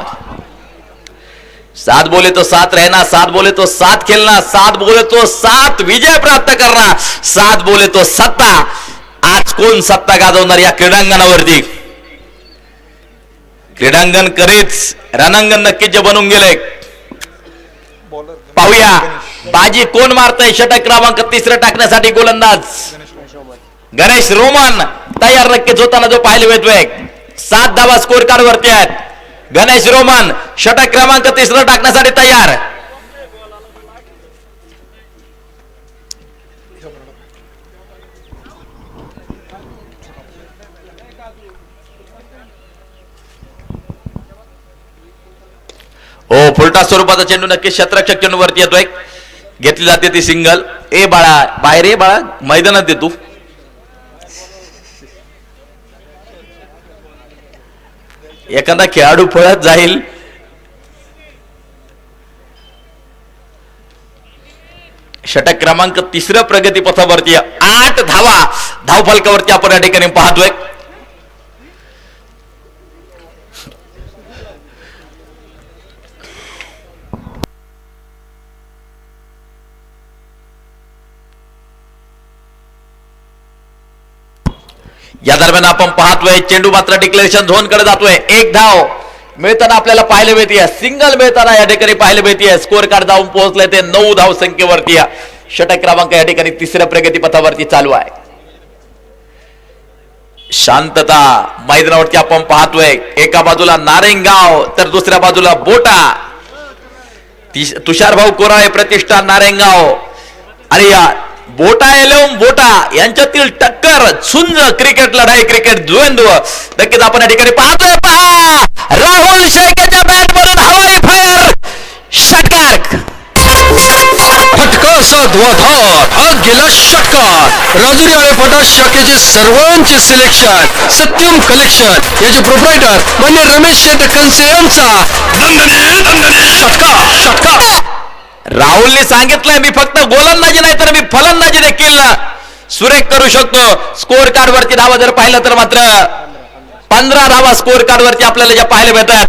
7 बोले तो 7 रहना, 7 बोले तो 7 खेलना, 7 बोले तो 7 विजय प्राप्त करना, 7 बोले तो सत्ता. आज कोण सत्ता गाजवणार या क्रीडांगणावरती? क्रीडांगण करीच रणांगण नक्कीच जे बनून गेले. पाहूया बाजी कोण मारतय. षटक क्रमांक 3 टाकण्यासाठी गोलंदाज गणेश रोमन तयार नक्कीच होताना जो पाहायला मिळतोय. 7 धावा स्कोअर कार्ड वरती आहेत. गणेश रोमन षटक क्रमांक 3 टाकण्यासाठी तयार. हो फुलटा स्वरूपाचा चेंडू नक्कीच क्षेत्ररक्षक चेंडू वरती येतोय. घेतली जाते ती सिंगल. ए बाळा बाहेर ये बाळा, मैदानात दे तू. एखादा खेळाडू पळत जाईल. षटक क्रमांक 3 प्रगती पथावरती 8 धावा धावफलकावरती आपण या ठिकाणी पाहतोय. या दरम्यान आपण पाहतोय चेंडू मात्र डिक्लेरेशन झोन कडे जातोय. 1 धाव मिळताना आपल्याला पाहायला मिळते. सिंगल मिळताना या ठिकाणी पाहायला मिळते. स्कोअर कार्ड जाऊन पोहोचले ते 9 धाव संख्येवरती. षटक क्रमांक या ठिकाणी 3 प्रगती पथावरती चालू आहे. शांतता मैदानावरती आपण पाहतोय. एका बाजूला नारेंगाव तर दुसऱ्या बाजूला बोटा. तुषार भाऊ कोराळे प्रतिष्ठान नारेंगाव आणि या बोटा एलम बोटा यांच्यातील टक्कर झुंज क्रिकेट लढाई क्रिकेट द्वंद्व नक्कीच आपण या ठिकाणी पाहतोय. पहा राहुल शेळकेच्या बॅट मधून हवाई फायर. षटकार फटका असा धुवाधार हा गेला षटकार. राजुरी आळेफाटा शाखेचे सर्वांचे सिलेक्शन सत्यम कलेक्शन याचे प्रोप्रायटर मान्य रमेश शेट कलसे यांचा षटकार षटकार. राहुलने सांगितलंय मी फक्त गोलंदाजी नाही तर मी फलंदाजी देखील सुरेख करू शकतो. स्कोअर कार्ड वरती धावा जर पाहिलं तर मात्र 15 धावा स्कोअर कार्ड वरती आपल्याला ज्या पाहायला मिळतात.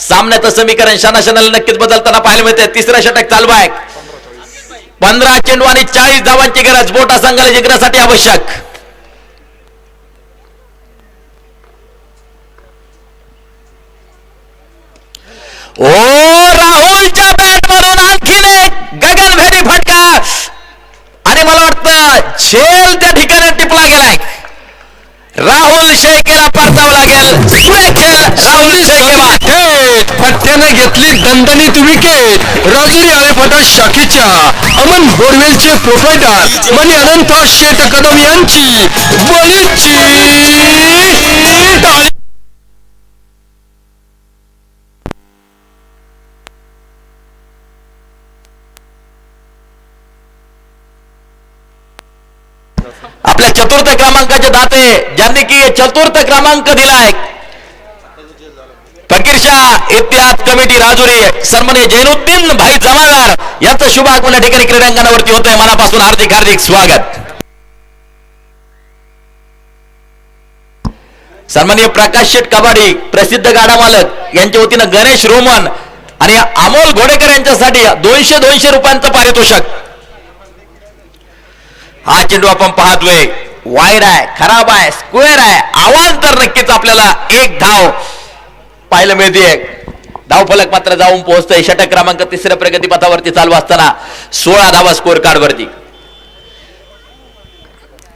सामन्याचं समीकरण क्षणाक्षणाला नक्कीच बदलताना पाहायला मिळते. 3रं षटक चालू आहे. 15 चेंडू आणि 40 धावांची गरज बोटा संघाला जिंकण्यासाठी आवश्यक. ओ राहुलच्या बॅट मधून आणखीन एक गगनभेदी फटका आणि मला वाटतं झेल त्या ठिकाणी टिपला गेलाय. राहुल शेळकेला परतावं लागेल. राहुल शेळके फटक्याने घेतली दणदणीत विकेट. राजुरी आळेफाटा शाखेच्या अमन बोरवेलचे प्रोप्रायटर मान्य अनंत शेट कदम यांची बलीची आपल्या चतुर्थ क्रमांकाचे दाते ज्यांनी की चतुर्थ क्रमांक दिलाय फकीरशाह इतिहाद कमिटी राजुरी सन्माननीय जैनुद्दीन भाई जमादार यांचं शुभ आगमन या ठिकाणी क्रीडांगणावरती होतंय. मनापासून हार्दिक हार्दिक स्वागत. सन्माननीय प्रकाश शेट कबाडी प्रसिद्ध गाडा मालक यांच्या वतीनं गणेश रोमन आणि अमोल घोडेकर यांच्यासाठी 200 रुपयांचं पारितोषिक. हा चेंडू आपण पाहतोय वाईड आहे, खराब आहे, स्क्वेअर आहे, आव्हान तर नक्कीच आपल्याला एक धाव पाहायला मिळते. धावफलक मात्र जाऊन पोहोचतोय. षटक क्रमांक 3 प्रगतीपथावरती चालू असताना 16 धावा स्कोर कार्ड वरती.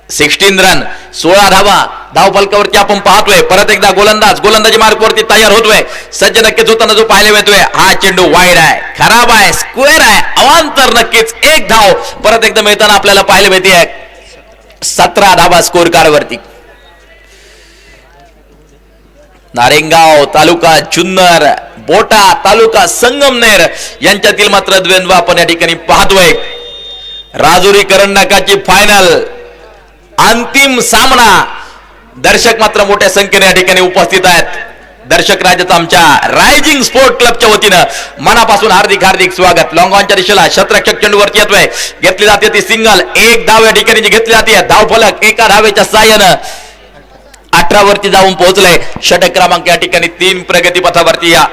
16 रन 16 धावा धावफलकावरती आपण पाहतोय. परत एकदा गोलंदाजी मार्कवरती तयार होतोय. सज्ज नक्कीच होताना जो पाहायला मिळतोय. हा चेंडू वाईड आहे, खराब आहे, स्क्वेअर आहे, अवांतर नक्कीच एक धाव परत एकदा मिळताना आपल्याला पाहायला मिळते. 17 धावा स्कोर कार्ड वरती. नारेंगाव तालुका जुन्नर, बोटा तालुका संगमनेर यांच्यातील मात्र द्वंद्व आपण या ठिकाणी पाहतोय. राजुरी करंडकाची फायनल अंतिम सामना. दर्शक मात्र मोठ्या संख्येने या ठिकाणी उपस्थित आहेत. दर्शक राजाचं आमच्या रायझिंग स्पोर्ट क्लबच्या वतीनं मनापासून हार्दिक हार्दिक स्वागत. लॉंगॉनच्या दिशेला शतरक्षक चेंडूवरती येतोय. घेतली जाते ती सिंगल. एक धाव या ठिकाणी जी घेतली जाते. धावफलक एका धावेच्या साहाय्यानं 18 वरती जाऊन पोहोचले. षटक क्रमांक या ठिकाणी 3 प्रगतीपथावरती या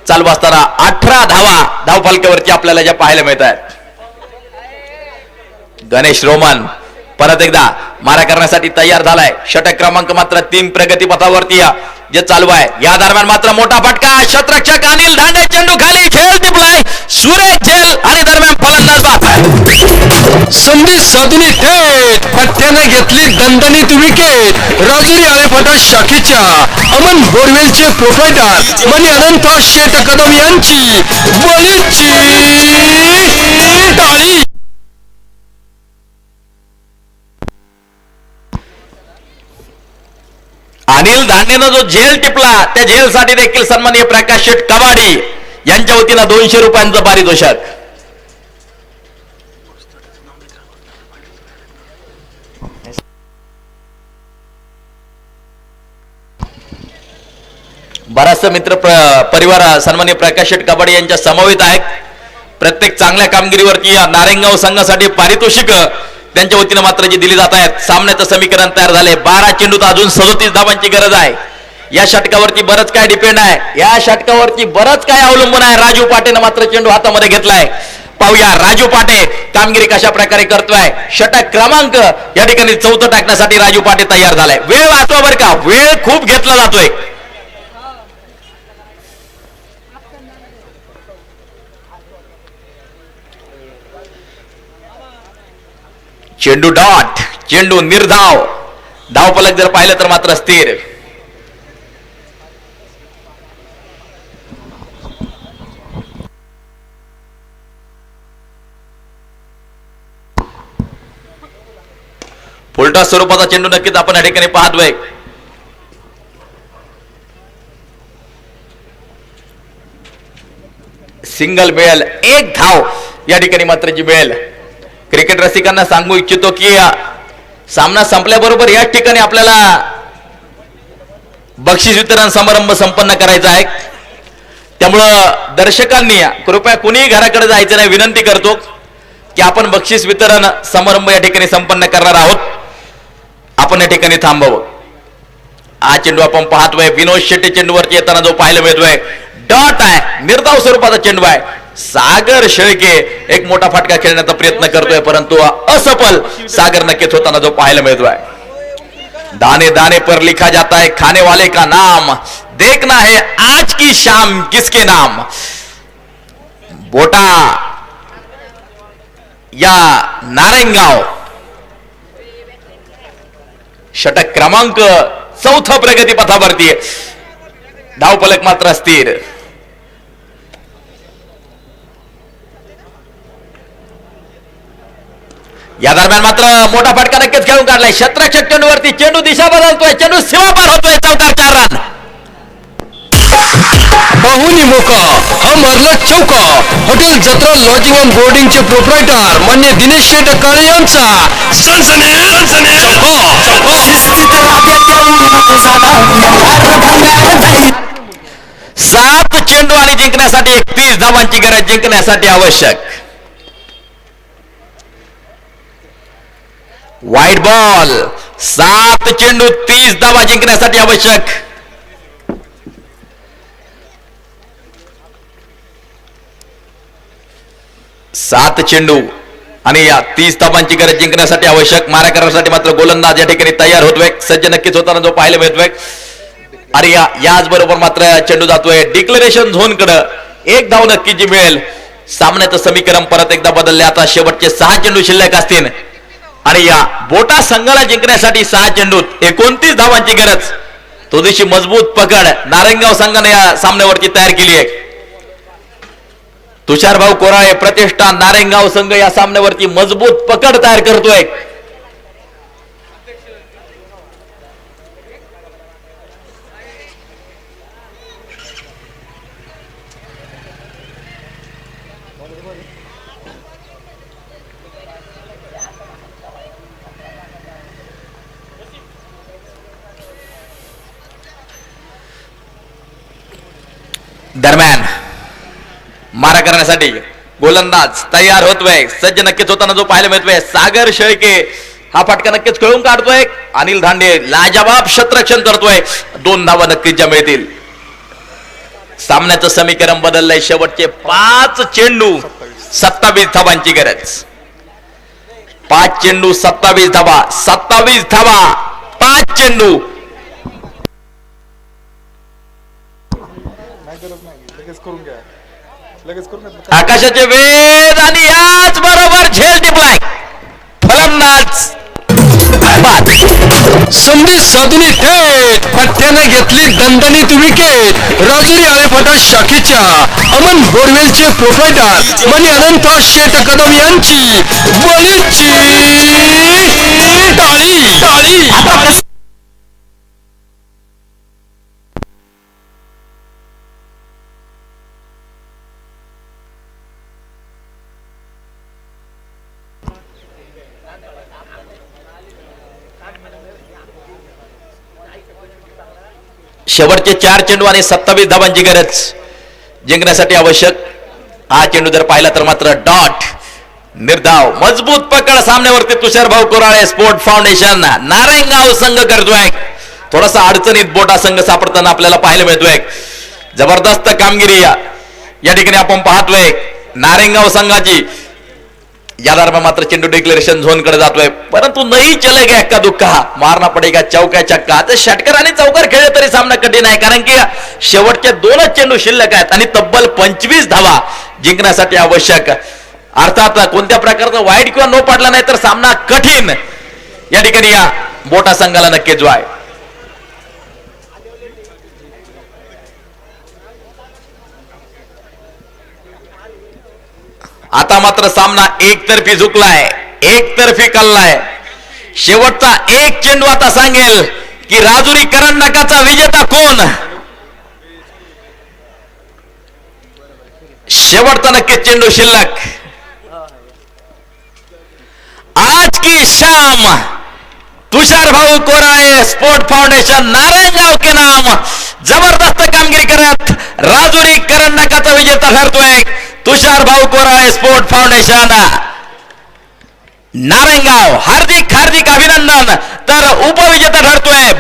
चालू असताना 18 धावा धावफलकावरती आपल्याला ज्या पाहायला मिळत आहेत. गणेश रोमन परत एकदा मारा करण्यासाठी तयार झालाय. षटक क्रमांक मात्र 3 प्रगतीपथावरती जे चालू आहे. या दरम्यान मात्र मोठा फटका. शतरक्षक अनिल धांडे चेंडू खाली झेल टिपलाय. सुरेश झेल आणि दरम्यान फलंदाज बाद. संधी साधून थेट पट्ट्याने घेतली दणदणीत विकेट. राजुरी आळेफाटा शाखेच्या अमन बोरवेलचे प्रोप्रायटर मनी अनंत शेठ कदम यांची बलीची टाळी. अनिल धांडेनं जो झेल टिपला त्या झेलसाठी देखील सन्माननीय प्रकाश शेठ कबाडी यांच्या वतीनं 200 रुपयांचं पारितोषिक. बराचसा मित्र परिवार सन्माननीय प्रकाश शेठ कबाडी यांच्या समवेत आहेत. प्रत्येक चांगल्या कामगिरीवरती नारेंगाव संघासाठी पारितोषिक त्यांच्या वतीनं मात्र जी दिली जात आहेत. सामन्याचं समीकरण तयार झाले. 12 चेंडूत अजून 37 धावांची गरज आहे. या षटकावरती बरंच काय डिपेंड आहे. या षटकावरती बरंच काय अवलंबून आहे. राजू पाटेनं मात्र चेंडू हातामध्ये घेतलाय. पाहूया राजू पाटे कामगिरी कशा प्रकारे करतोय. षटक क्रमांक या ठिकाणी 4 टाकण्यासाठी राजू पाटे तयार झालाय. वेळ वाचवा बरं का, वेळ खूप घेतला जातोय. चेंडू डॉट, चेंडू निर्धाव. धावफलक जर पाहिलं तर मात्र स्थिर. फुलटॉस स्वरूपाचा चेंडू नक्कीच आपण या ठिकाणी पाहतोय. सिंगल मिळेल, एक धाव या ठिकाणी मात्र जी मिळेल. क्रिकेट रसिकांना सांगू इच्छितो की सामना संपल्याबरोबर याच ठिकाणी आपल्याला बक्षीस वितरण समारंभ संपन्न करायचा आहे. त्यामुळं दर्शकांनी कृपया कुणीही घराकडे जायचं नाही. विनंती करतो की आपण बक्षीस वितरण समारंभ या ठिकाणी संपन्न करणार आहोत. आपण या ठिकाणी थांबावं. हा चेंडू आपण पाहतोय. विनोद शेट्टी चेंडूवरती येताना जो पाहायला मिळतोय डॉट आहे. निर्धाव स्वरूपाचा चेंडू आहे. सागर शेळके एक मोठा फटका खेळण्याचा प्रयत्न करतोय परंतु असफल सागर नक्कीच होताना जो पाहायला मिळतोय. दाने दाने पर लिखा जाता है खाने वाले का नाम, देखना है आज की शाम किसके नाम. बोटा या नारेंगाव षटक क्रमांक 4 प्रगती पथावरती. धावफलक मात्र स्थिर. या दरम्यान मात्र मोठा फटका नक्कीच खेळून काढलाय. शतरक्षक चेंडूवरती चेंडू दिशा बदलतोय. चेंडू सीमा पार होतोय. चौकार 4 रन. बाहुनी मोका हा मारला चौका. हॉटेल जत्रा लॉजिंग अँड बोर्डिंगचे प्रोप्रायटर मान्य दिनेश शेट काळे यांचा सात चेंडू आणि जिंकण्यासाठी 31 धावांची गरज जिंकण्यासाठी आवश्यक. वाईट बॉल. 7 चेंडू 30 धावा जिंकण्यासाठी आवश्यक. सात चेंडू आणि या 30 धावांची गरज जिंकण्यासाठी आवश्यक. मारा करण्यासाठी मात्र गोलंदाज या ठिकाणी तयार होतोय. सज्ज नक्कीच होताना जो पाहायला मिळतोय. आणि याच बरोबर मात्र चेंडू जातोय डिक्लेरेशन झोन कडे. एक धाव नक्की जी मिळेल. सामन्याचं समीकरण परत एकदा बदलले. आता शेवटचे 6 चेंडू शिल्लक असतील आणि या बोटा संघाला जिंकण्यासाठी 6 चेंडूत 29 धावांची गरज. तो दिवशी मजबूत पकड नारायणगाव संघाने या सामन्यावरती तयार केली आहे. तुषार भाऊ कोराळे प्रतिष्ठान नारायणगाव संघ या सामन्यावरती मजबूत पकड तयार करतोय. दरम्यान मारा करण्यासाठी गोलंदाज तयार होतोय. सज्ज नक्कीच होताना जो पाहायला मिळतोय सागर शेळके हा फटका नक्कीच खेळून काढतोय. अनिल धांडे लाजवाब क्षेत्ररक्षण करतोय. 2 धावा नक्कीच ज्या मिळतील. सामन्याचं समीकरण बदललंय. शेवटचे 5 चेंडू 27 धावांची गरज. 5 चेंडू 27 धावा. 27 धावा 5 चेंडू. लगेच करून घ्या. लगेच करून घ्या. आकाशाचे वेध आणि याच बरोबर झेल टिपलाय फलंदाज. संधी साधून थेट पट्ट्याने घेतली दणदणीत विकेट. राजुरी आळेफाटा शाखेच्या अमन बोरवेलचे प्रोप्रायटर मान्य अनंत शेठ कदम यांची बलीची टाळी. शेवटचे 4 चेंडू आणि 27 धावांची गरज जिंकण्यासाठी आवश्यक. हा चेंडू जर पाहिला तर मात्र डॉट निर्धाव. मजबूत पकड सामन्यावरती तुषार भाऊ कोराळे स्पोर्ट फाउंडेशन नारायणगाव संघ करतोय. थोडासा अडचणीत बोटा संघ सापडताना आपल्याला पाहायला मिळतोय. जबरदस्त कामगिरी या ठिकाणी आपण पाहतोय नारायणगाव संघाची. या दरम्यान मात्र चेंडू डिक्लेरेशन झोन कडे जातोय. परंतु नाही चलेगा एक्का दुक्का मारना पडेगा चौका छक्का. तर षटकर आणि चौकार खेळले तरी सामना कठीण आहे. कारण की शेवटचे 2च चेंडू शिल्लक आहेत आणि तब्बल 25 धावा जिंकण्यासाठी आवश्यक. अर्थात कोणत्या प्रकारचा वाईट किंवा नो पडला नाही तर सामना कठीण या ठिकाणी या बोटा संघाला नक्कीच जो आहे. आता मात्र सामना एकतर्फी झुकलाय. एकतर्फी कल्लाय. शेवटचा 1 चेंडू आता सांगेल की राजुरी करंडकाचा विजेता कोण. शेवटचा नक्कीच चेंडू शिल्लक. आज की शाम तुषार भाऊ कोराळे स्पोर्ट फाउंडेशन नारायणगाव के नाम जबरदस्त कामगिरी करत राजुरी करंडकाचा विजेता ठरतोय. तुषार भाऊ कोराळे स्पोर्ट फाउंडेशन नारायणगाव हार्दिक हार्दिक अभिनंदन. तर उपविजेता ठरतोय